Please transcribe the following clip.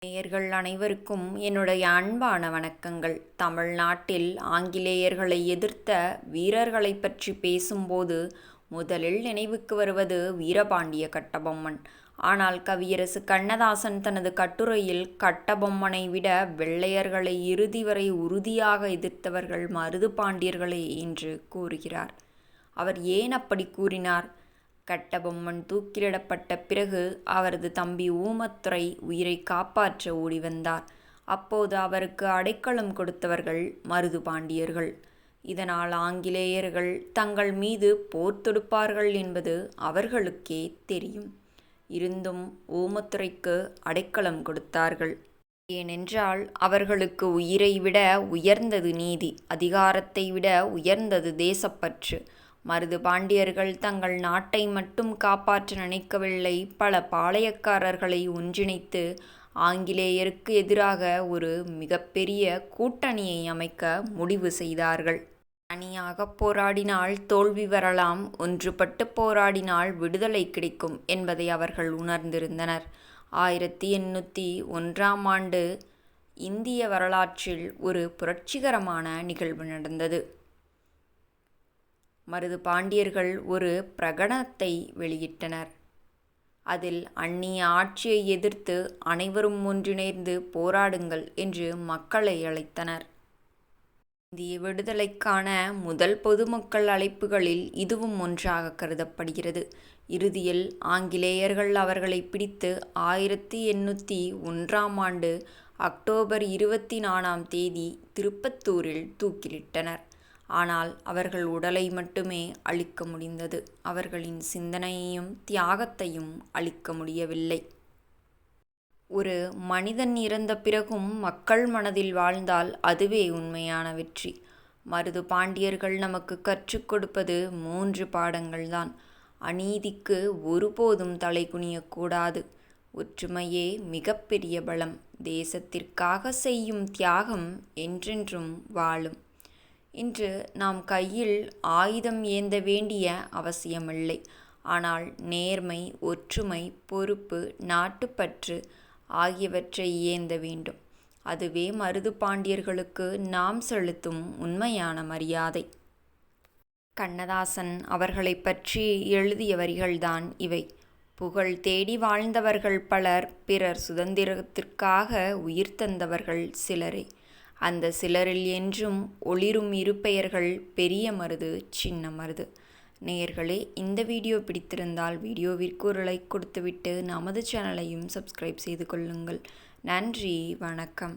நேயர்கள் அனைவருக்கும் என்னுடைய அன்பான வணக்கங்கள். தமிழ்நாட்டில் ஆங்கிலேயர்களை எதிர்த்த வீரர்களை பற்றி பேசும்போது முதலில் நினைவுக்கு வருவது வீரபாண்டிய கட்டபொம்மன். ஆனால் கவியரசு கண்ணதாசன் தனது கட்டுரையில் கட்டபொம்மனை விட வெள்ளையர்களை இறுதி வரை உறுதியாக எதிர்த்தவர்கள் மருதுபாண்டியர்களே என்று கூறுகிறார். அவர் ஏன் அப்படி கூறினார்? கட்டபொம்மன் தூக்கிலிடப்பட்ட பிறகு அவரது தம்பி ஊமத்துரை உயிரை காப்பாற்ற ஓடிவந்தார். அப்போது அவருக்கு அடைக்கலம் கொடுத்தவர்கள் மருதுபாண்டியர்கள். இதனால் ஆங்கிலேயர்கள் தங்கள் மீது போர் தொடுப்பார்கள் என்பது அவர்களுக்கே தெரியும். இருந்தும் ஊமத்துரைக்கு அடைக்கலம் கொடுத்தார்கள். ஏனென்றால் அவர்களுக்கு உயிரை விட உயர்ந்தது நீதி, அதிகாரத்தை விட உயர்ந்தது தேசப்பற்று. மருதுபாண்டியர்கள் தங்கள் நாட்டை மட்டும் காப்பாற்ற நினைக்கவில்லை, பல பாளையக்காரர்களை ஒன்றிணைத்து ஆங்கிலேயருக்கு எதிராக ஒரு மிகப்பெரிய கூட்டணியை அமைக்க முடிவு செய்தார்கள். தனியாக போராடினால் தோல்வி வரலாம், ஒன்றுபட்டு போராடினால் விடுதலை கிடைக்கும் என்பதை அவர்கள் உணர்ந்திருந்தனர். 1801ஆம் ஆண்டு இந்திய வரலாற்றில் ஒரு புரட்சிகரமான நிகழ்வு நடந்தது. மருதுபாண்டியர்கள் ஒரு பிரகடனத்தை வெளியிட்டனர். அதில் அந்நிய ஆட்சியை எதிர்த்து அனைவரும் ஒன்றிணைந்து போராடுங்கள் என்று மக்களை அழைத்தனர். இந்திய விடுதலைக்கான முதல் பொதுமக்கள் அழைப்புகளில் இதுவும் ஒன்றாக கருதப்படுகிறது. இறுதியில் ஆங்கிலேயர்கள் அவர்களை பிடித்து 1801ஆம் ஆண்டு அக்டோபர் 24ஆம் தேதி திருப்பத்தூரில் தூக்கிலிட்டனர். ஆனால் அவர்கள் உடலை மட்டுமே அழிக்க முடிந்தது, அவர்களின் சிந்தனையையும் தியாகத்தையும் அழிக்க முடியவில்லை. ஒரு மனிதன் இறந்த பிறகும் மக்கள் மனதில் வாழ்ந்தால் அதுவே உண்மையான வெற்றி. மருதுபாண்டியர்கள் நமக்கு கற்றுக் கொடுப்பது 3 பாடங்கள்தான். அநீதிக்கு ஒருபோதும் தலைகுனியக்கூடாது. ஒற்றுமையே மிகப்பெரிய பலம். தேசத்திற்காக செய்யும் தியாகம் என்றென்றும் வாழும். இன்று நாம் கையில் ஆயுதம் ஏந்த வேண்டிய அவசியமில்லை. ஆனால் நேர்மை, ஒற்றுமை, பொறுப்பு, நாட்டுப்பற்று ஆகியவற்றை ஏந்த வேண்டும். அதுவே மருதுபாண்டியர்களுக்கு நாம் செலுத்தும் உண்மையான மரியாதை. கண்ணதாசன் அவர்களை பற்றி எழுதிய வரிகள்தான் இவை. புகழ் தேடி வாழ்ந்தவர்கள் பலர், பிறர் சுதந்திரத்திற்காக உயிர் தந்தவர்கள் சிலரே. அந்த சிலரில் என்றும் ஒளிரும் இரு பெயர்கள் பெரிய மருது, சின்ன மருது. நேயர்களே, இந்த வீடியோ பிடித்திருந்தால் வீடியோவிற்கு ஒரு லைக் கொடுத்துவிட்டு நமது சேனலையும் சப்ஸ்கிரைப் செய்து கொள்ளுங்கள். நன்றி, வணக்கம்.